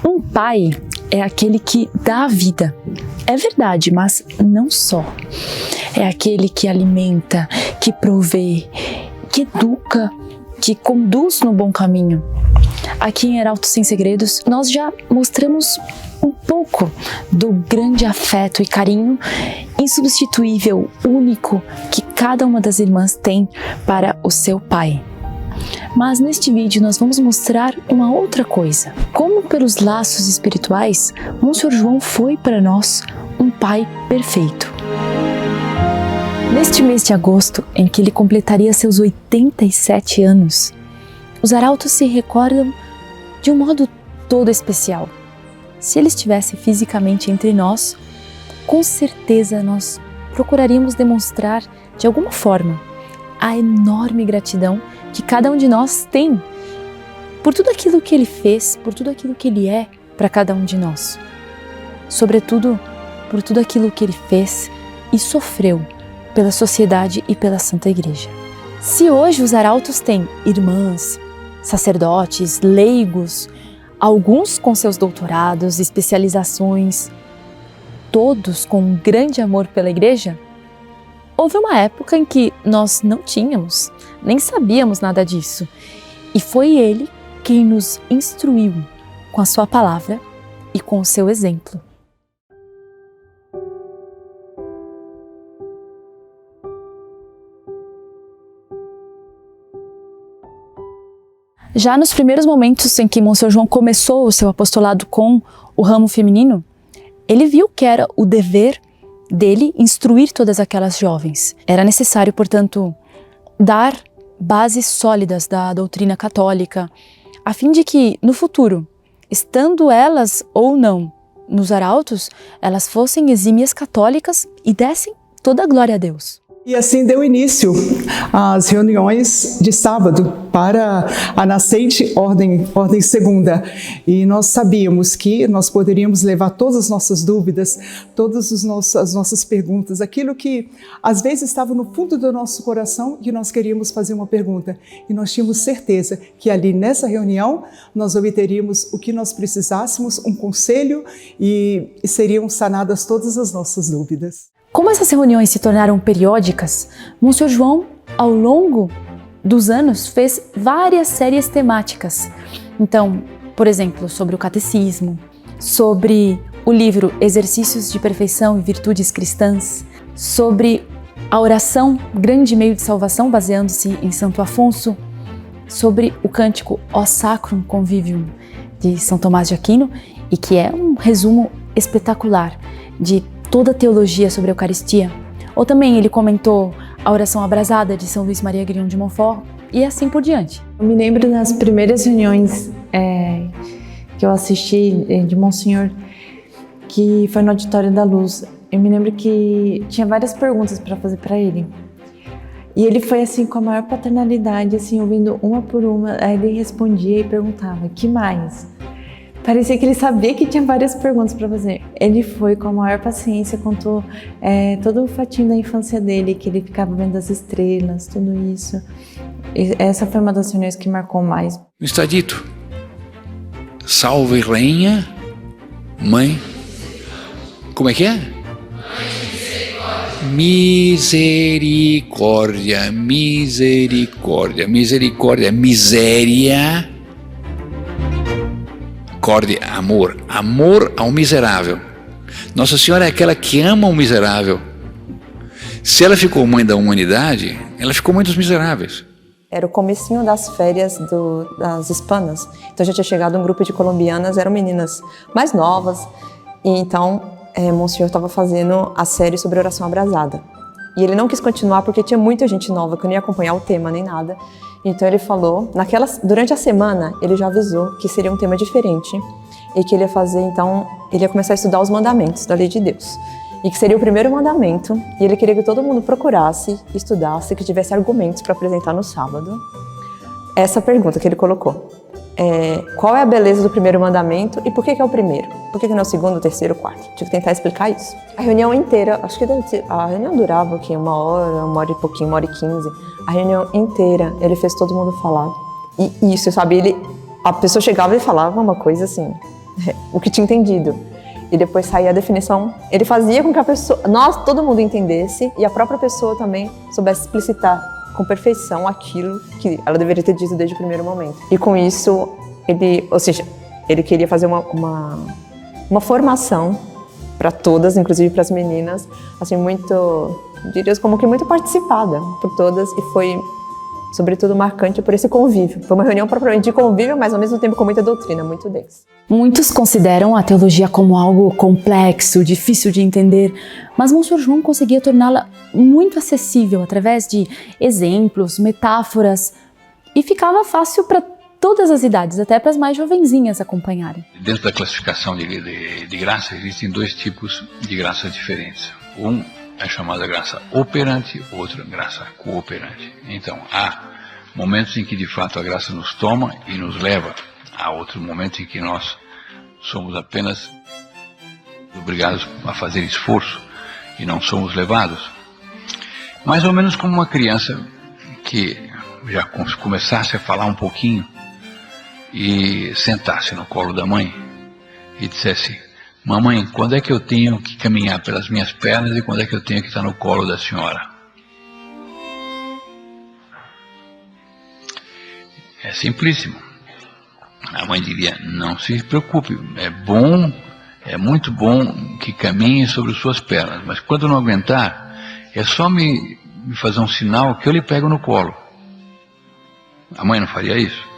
Um pai é aquele que dá a vida. É verdade, mas não só. É aquele que alimenta, que provê, que educa, que conduz no bom caminho. Aqui em Arautos Sem Segredos, nós já mostramos um pouco do grande afeto e carinho insubstituível, único, que cada uma das irmãs tem para o seu pai. Mas neste vídeo nós vamos mostrar uma outra coisa. Como pelos laços espirituais, Monsenhor João foi para nós um pai perfeito. Neste mês de agosto, em que ele completaria seus 87 anos, os arautos se recordam de um modo todo especial. Se ele estivesse fisicamente entre nós, com certeza nós procuraríamos demonstrar, de alguma forma, a enorme gratidão que cada um de nós tem por tudo aquilo que ele fez, por tudo aquilo que ele é para cada um de nós. Sobretudo, por tudo aquilo que ele fez e sofreu pela sociedade e pela Santa Igreja. Se hoje os arautos têm irmãs, sacerdotes, leigos, alguns com seus doutorados, especializações, todos com um grande amor pela Igreja, houve uma época em que nós não tínhamos, nem sabíamos nada disso. E foi ele quem nos instruiu com a sua palavra e com o seu exemplo. Já nos primeiros momentos em que Monsenhor João começou o seu apostolado com o ramo feminino, ele viu que era o dever dele instruir todas aquelas jovens. Era necessário, portanto, dar bases sólidas da doutrina católica, a fim de que, no futuro, estando elas ou não nos arautos, elas fossem exímias católicas e dessem toda a glória a Deus. E assim deu início às reuniões de sábado para a nascente Ordem Segunda. E nós sabíamos que nós poderíamos levar todas as nossas dúvidas, todas as nossas perguntas, aquilo que às vezes estava no fundo do nosso coração e nós queríamos fazer uma pergunta. E nós tínhamos certeza que ali nessa reunião nós obteríamos o que nós precisássemos, um conselho, e seriam sanadas todas as nossas dúvidas. Como essas reuniões se tornaram periódicas, Monsenhor João, ao longo dos anos, fez várias séries temáticas. Então, por exemplo, sobre o catecismo, sobre o livro Exercícios de Perfeição e Virtudes Cristãs, sobre a oração, grande meio de salvação, baseando-se em Santo Afonso, sobre o cântico Ó Sacrum Convivium, de São Tomás de Aquino, e que é um resumo espetacular de toda a teologia sobre a Eucaristia. Ou também ele comentou a oração abrasada de São Luís Maria Grignon de Montfort e assim por diante. Eu me lembro das primeiras reuniões que eu assisti de Monsenhor, que foi no Auditório da Luz. Eu me lembro que tinha várias perguntas para fazer para ele. E ele foi assim com a maior paternalidade, assim, ouvindo uma por uma. Aí ele respondia e perguntava: "Que mais?" Parecia que ele sabia que tinha várias perguntas para fazer. Ele foi com a maior paciência, contou todo o fatinho da infância dele, que ele ficava vendo as estrelas, tudo isso. E essa foi uma das reuniões que marcou mais. Está dito: salve rainha, mãe. Como é que é? Misericórdia, misericórdia, misericórdia, miséria. Amor, amor ao miserável. Nossa Senhora é aquela que ama o miserável. Se ela ficou mãe da humanidade, ela ficou mãe dos miseráveis. Era o comecinho das férias das hispanas, então já tinha chegado um grupo de colombianas, eram meninas mais novas, e então Monsenhor estava fazendo a série sobre oração abrasada. E ele não quis continuar porque tinha muita gente nova que não ia acompanhar o tema nem nada. Então ele falou, durante a semana, ele já avisou que seria um tema diferente e que ele ia fazer, então, ele ia começar a estudar os mandamentos da lei de Deus. E que seria o primeiro mandamento, e ele queria que todo mundo procurasse, estudasse, que tivesse argumentos para apresentar no sábado. Essa pergunta que ele colocou. Qual é a beleza do primeiro mandamento e por que é o primeiro? Por que não é o segundo, o terceiro, o quarto? Tinha que tentar explicar isso. A reunião inteira, acho que a reunião durava o quê? Uma hora e pouquinho, 1h15. A reunião inteira, ele fez todo mundo falar. E isso, sabe, a pessoa chegava e falava uma coisa assim, o que tinha entendido. E depois saía a definição. Ele fazia com que a pessoa, todo mundo entendesse e a própria pessoa também soubesse explicitar com perfeição aquilo que ela deveria ter dito desde o primeiro momento. E com isso, ele queria fazer uma formação para todas, inclusive para as meninas, assim, diria como que muito participada por todas, e foi, sobretudo, marcante por esse convívio. Foi uma reunião propriamente de convívio, mas ao mesmo tempo com muita doutrina, muito densa. Muitos consideram a teologia como algo complexo, difícil de entender, mas Monsenhor João conseguia torná-la muito acessível através de exemplos, metáforas, e ficava fácil para todas as idades, até para as mais jovenzinhas acompanharem. Dentro da classificação de graça, existem 2 tipos de graças diferentes. Um é chamada graça operante, outro graça cooperante. Então, há momentos em que de fato a graça nos toma e nos leva. Há outro momento em que nós somos apenas obrigados a fazer esforço e não somos levados. Mais ou menos como uma criança que já começasse a falar um pouquinho e sentasse no colo da mãe e dissesse: mamãe, quando é que eu tenho que caminhar pelas minhas pernas e quando é que eu tenho que estar no colo da senhora? É simplíssimo. A mãe diria: não se preocupe, é muito bom que caminhe sobre suas pernas, mas quando não aguentar, é só me fazer um sinal que eu lhe pego no colo. A mãe não faria isso?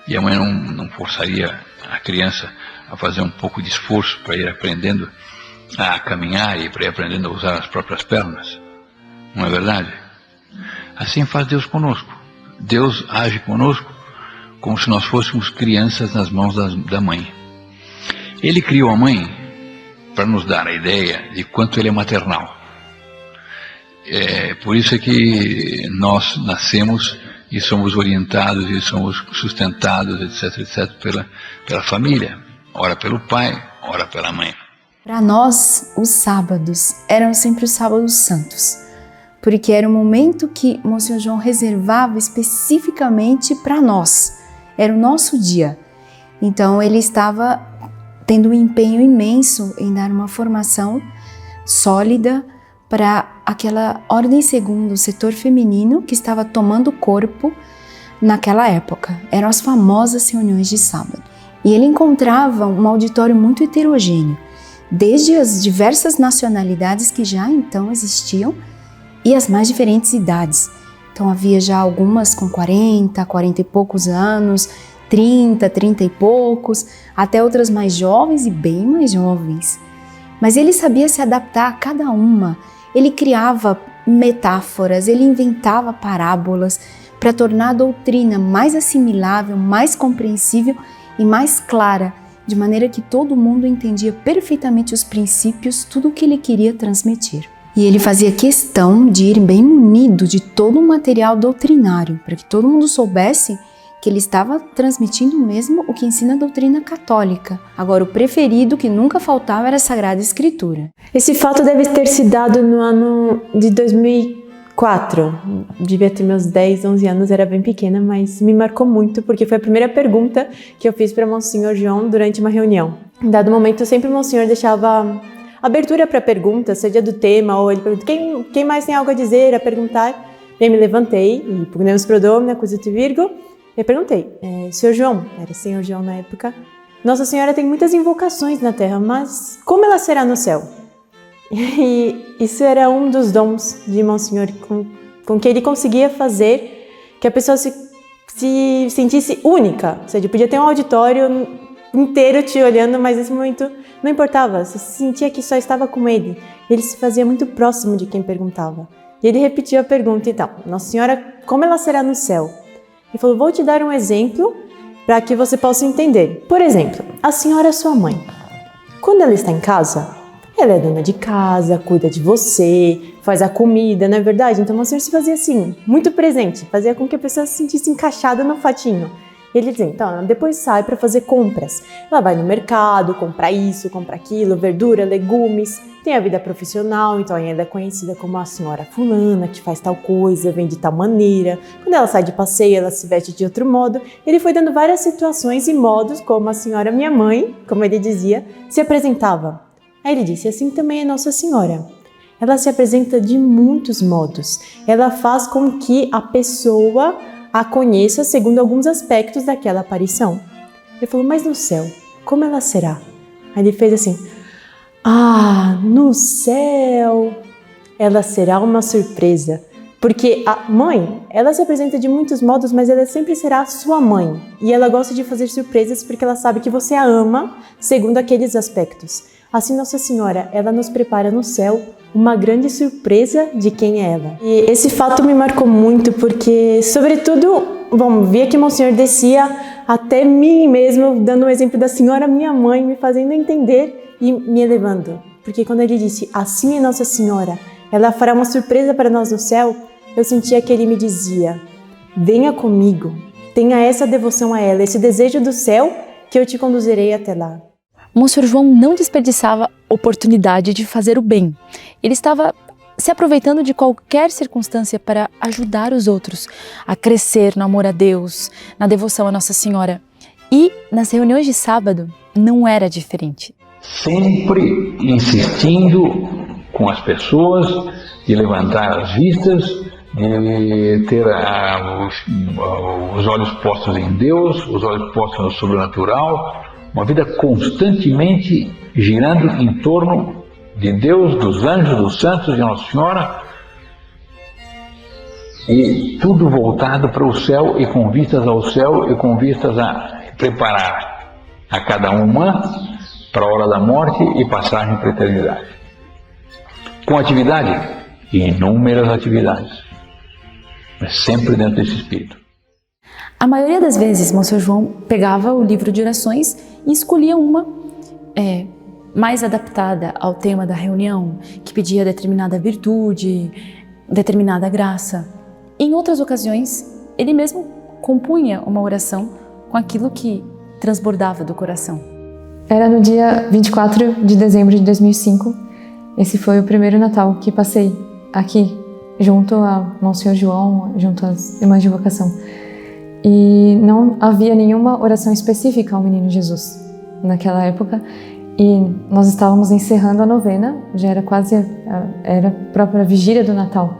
E a mãe não forçaria a criança a fazer um pouco de esforço para ir aprendendo a caminhar e para ir aprendendo a usar as próprias pernas? Não é verdade? Assim faz Deus conosco. Deus age conosco como se nós fôssemos crianças nas mãos da mãe. Ele criou a mãe para nos dar a ideia de quanto ele é maternal. Por isso é que nós nascemos e somos orientados e somos sustentados, etc., pela família, ora pelo pai, ora pela mãe. Para nós, os sábados eram sempre os sábados santos, porque era o momento que Monsenhor João reservava especificamente para nós, era o nosso dia. Então ele estava tendo um empenho imenso em dar uma formação sólida para aquela ordem segunda, o setor feminino que estava tomando corpo naquela época. Eram as famosas reuniões de sábado. E ele encontrava um auditório muito heterogêneo, desde as diversas nacionalidades que já então existiam e as mais diferentes idades. Então havia já algumas com 40 e poucos anos, 30 e poucos, até outras mais jovens e bem mais jovens. Mas ele sabia se adaptar a cada uma. Ele criava metáforas, ele inventava parábolas para tornar a doutrina mais assimilável, mais compreensível e mais clara, de maneira que todo mundo entendia perfeitamente os princípios, tudo o que ele queria transmitir. E ele fazia questão de ir bem munido de todo um material doutrinário, para que todo mundo soubesse que ele estava transmitindo mesmo o que ensina a doutrina católica. Agora, o preferido que nunca faltava era a Sagrada Escritura. Esse fato deve ter se dado no ano de 2004. Devia ter meus 10, 11 anos, era bem pequena, mas me marcou muito, porque foi a primeira pergunta que eu fiz para Monsenhor João durante uma reunião. Em dado momento, sempre o Monsenhor deixava abertura para perguntas, seja do tema, ou ele pergunta, quem mais tem algo a dizer, a perguntar? E aí me levantei, e pugnamus pro Domine, acusat virgo, e perguntei, Senhor João, era Senhor João na época, Nossa Senhora tem muitas invocações na terra, mas como ela será no céu? E isso era um dos dons de Monsenhor, com que ele conseguia fazer que a pessoa se sentisse única. Ou seja, podia ter um auditório inteiro te olhando, mas nesse momento não importava, você sentia que só estava com ele. Ele se fazia muito próximo de quem perguntava. E ele repetiu a pergunta, então, Nossa Senhora, como ela será no céu? Ele falou, vou te dar um exemplo para que você possa entender. Por exemplo, a senhora é sua mãe. Quando ela está em casa, ela é dona de casa, cuida de você, faz a comida, não é verdade? Então, o Senhor se fazia assim, muito presente, fazia com que a pessoa se sentisse encaixada no fatinho. Ele dizia, então, ela depois sai para fazer compras. Ela vai no mercado, compra isso, compra aquilo, verdura, legumes, tem a vida profissional, então ela é conhecida como a senhora fulana, que faz tal coisa, vem de tal maneira. Quando ela sai de passeio, ela se veste de outro modo. Ele foi dando várias situações e modos como a senhora minha mãe, como ele dizia, se apresentava. Aí ele disse, assim também é Nossa Senhora. Ela se apresenta de muitos modos. Ela faz com que a pessoa a conheça segundo alguns aspectos daquela aparição. Ele falou, mas no céu, como ela será? Aí ele fez assim, no céu, ela será uma surpresa. Porque a mãe, ela se apresenta de muitos modos, mas ela sempre será sua mãe. E ela gosta de fazer surpresas porque ela sabe que você a ama segundo aqueles aspectos. Assim, Nossa Senhora, ela nos prepara no céu uma grande surpresa de quem é ela. E esse fato me marcou muito porque, sobretudo, via que Monsenhor descia até mim mesmo, dando o exemplo da Senhora, minha mãe, me fazendo entender e me elevando. Porque quando ele disse, assim é Nossa Senhora, ela fará uma surpresa para nós no céu, eu sentia que ele me dizia, venha comigo, tenha essa devoção a ela, esse desejo do céu, que eu te conduzirei até lá. Monsenhor João não desperdiçava oportunidade de fazer o bem. Ele estava se aproveitando de qualquer circunstância para ajudar os outros a crescer no amor a Deus, na devoção a Nossa Senhora. E nas reuniões de sábado não era diferente. Sempre insistindo com as pessoas de levantar as vistas, de ter os olhos postos em Deus, os olhos postos no sobrenatural, uma vida constantemente girando em torno de Deus, dos anjos, dos santos, de Nossa Senhora, e tudo voltado para o céu e com vistas ao céu e com vistas a preparar a cada uma para a hora da morte e passagem para a eternidade. Com atividade? Inúmeras atividades, mas sempre dentro desse espírito. A maioria das vezes, Monsenhor João pegava o livro de orações e escolhia uma mais adaptada ao tema da reunião, que pedia determinada virtude, determinada graça. Em outras ocasiões, ele mesmo compunha uma oração com aquilo que transbordava do coração. Era no dia 24 de dezembro de 2005. Esse foi o primeiro Natal que passei aqui, junto a Monsenhor João, junto às irmãs de vocação. E não havia nenhuma oração específica ao Menino Jesus naquela época. E nós estávamos encerrando a novena, já era era a própria vigília do Natal.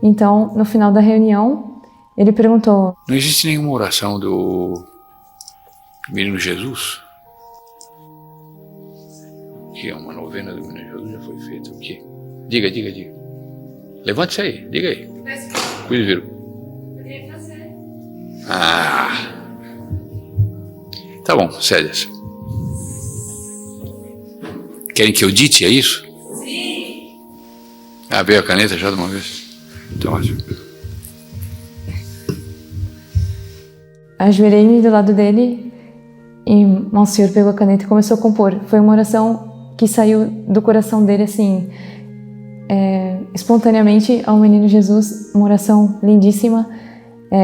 Então, no final da reunião, ele perguntou: não existe nenhuma oração do Menino Jesus? Que é uma novena do Menino Jesus, já foi feita. O quê? Diga. Levante-se aí, diga aí. Cuide, viu? Poderia fazer. Tá bom, cede-se. Querem que eu dite, é isso? Sim. Veio a caneta já de uma vez? Então, ajoelhei-me do lado dele e Monsenhor pegou a caneta e começou a compor. Foi uma oração que saiu do coração dele assim, espontaneamente ao Menino Jesus, uma oração lindíssima.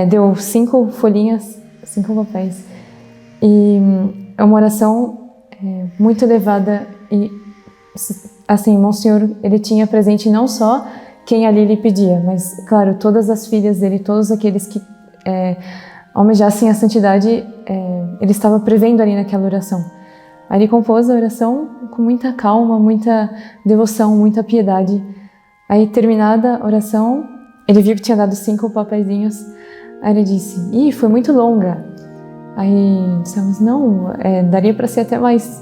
Deu 5 folhinhas, 5 papéis. E é uma oração muito elevada e, assim, Monsenhor, ele tinha presente não só quem ali lhe pedia, mas, claro, todas as filhas dele, todos aqueles que almejassem a santidade, ele estava prevendo ali naquela oração. Aí ele compôs a oração com muita calma, muita devoção, muita piedade. Aí, terminada a oração, ele viu que tinha dado 5 papeizinhos. Aí ele disse: foi muito longa. Aí dissemos: não, daria para ser até mais.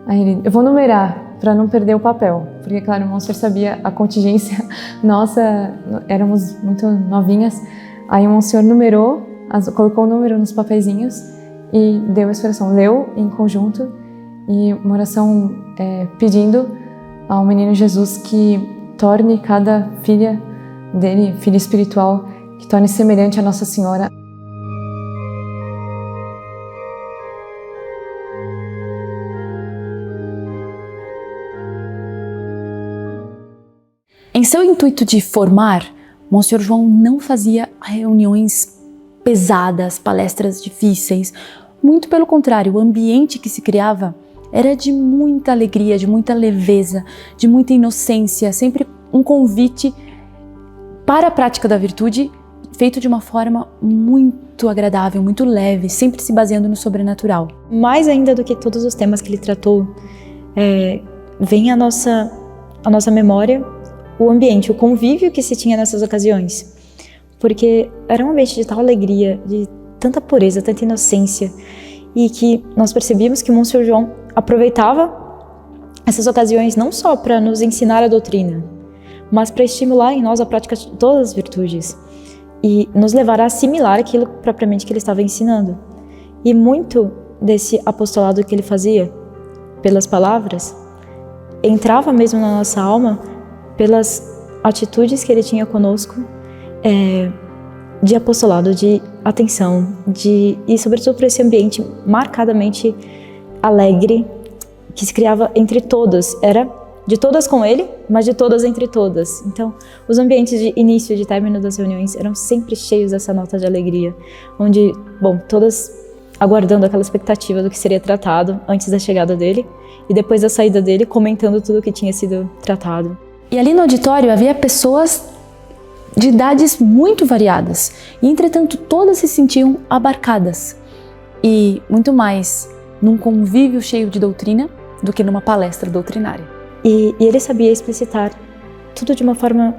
Aí ele: eu vou numerar para não perder o papel, porque, claro, o Monsenhor sabia a contingência nossa, éramos muito novinhas. Aí o Monsenhor numerou, colocou o número nos papeizinhos e deu a expressão, leu em conjunto, e uma oração pedindo ao Menino Jesus que torne cada filha dele, filha espiritual, que torne semelhante a Nossa Senhora. Em seu intuito de formar, Monsenhor João não fazia reuniões pesadas, palestras difíceis. Muito pelo contrário, o ambiente que se criava era de muita alegria, de muita leveza, de muita inocência, sempre um convite para a prática da virtude feito de uma forma muito agradável, muito leve, sempre se baseando no sobrenatural. Mais ainda do que todos os temas que ele tratou, vem à nossa memória o ambiente, o convívio que se tinha nessas ocasiões. Porque era um ambiente de tal alegria, de tanta pureza, tanta inocência, e que nós percebíamos que o Monsenhor João aproveitava essas ocasiões não só para nos ensinar a doutrina, mas para estimular em nós a prática de todas as virtudes e nos levar a assimilar aquilo propriamente que ele estava ensinando. E muito desse apostolado que ele fazia pelas palavras entrava mesmo na nossa alma pelas atitudes que ele tinha conosco, de apostolado, de atenção, e sobretudo por esse ambiente marcadamente alegre que se criava entre todas. Era de todas com ele, mas de todas entre todas. Então, os ambientes de início e de término das reuniões eram sempre cheios dessa nota de alegria, onde, todas aguardando aquela expectativa do que seria tratado antes da chegada dele e depois da saída dele, comentando tudo o que tinha sido tratado. E ali no auditório havia pessoas de idades muito variadas, e entretanto todas se sentiam abarcadas, e muito mais num convívio cheio de doutrina do que numa palestra doutrinária. E ele sabia explicitar tudo de uma forma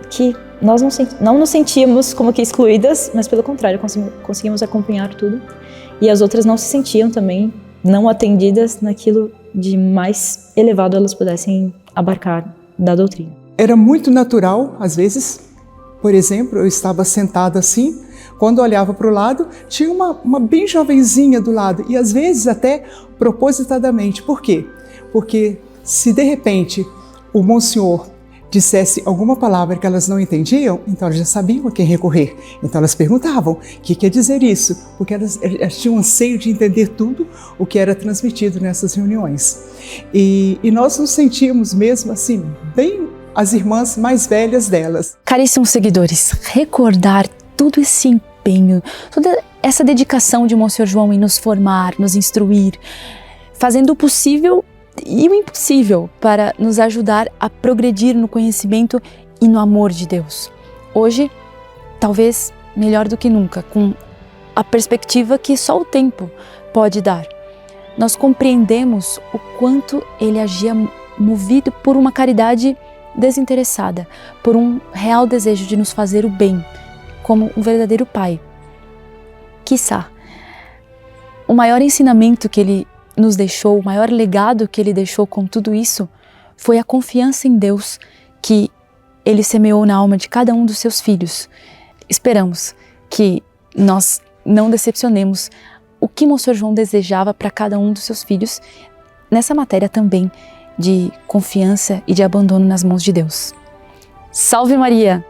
que nós não nos sentíamos como que excluídas, mas pelo contrário, conseguimos acompanhar tudo, e as outras não se sentiam também não atendidas naquilo de mais elevado elas pudessem abarcar da doutrina. Era muito natural, às vezes. Por exemplo, eu estava sentada assim, quando olhava para o lado, tinha uma bem jovenzinha do lado, e às vezes até propositadamente. Por quê? Porque se de repente o Monsenhor dissesse alguma palavra que elas não entendiam, então elas já sabiam a quem recorrer. Então elas perguntavam, o que quer dizer isso? Porque elas tinham anseio de entender tudo o que era transmitido nessas reuniões. E nós nos sentíamos mesmo assim, bem as irmãs mais velhas delas. Caríssimos seguidores, recordar todo esse empenho, toda essa dedicação de Monsenhor João em nos formar, nos instruir, fazendo o possível e o impossível para nos ajudar a progredir no conhecimento e no amor de Deus. Hoje, talvez melhor do que nunca, com a perspectiva que só o tempo pode dar. Nós compreendemos o quanto ele agia movido por uma caridade desinteressada, por um real desejo de nos fazer o bem, como um verdadeiro pai. Quiçá, o maior ensinamento que ele nos deixou, o maior legado que ele deixou com tudo isso, foi a confiança em Deus que ele semeou na alma de cada um dos seus filhos. Esperamos que nós não decepcionemos o que Monsenhor João desejava para cada um dos seus filhos, nessa matéria também de confiança e de abandono nas mãos de Deus. Salve Maria!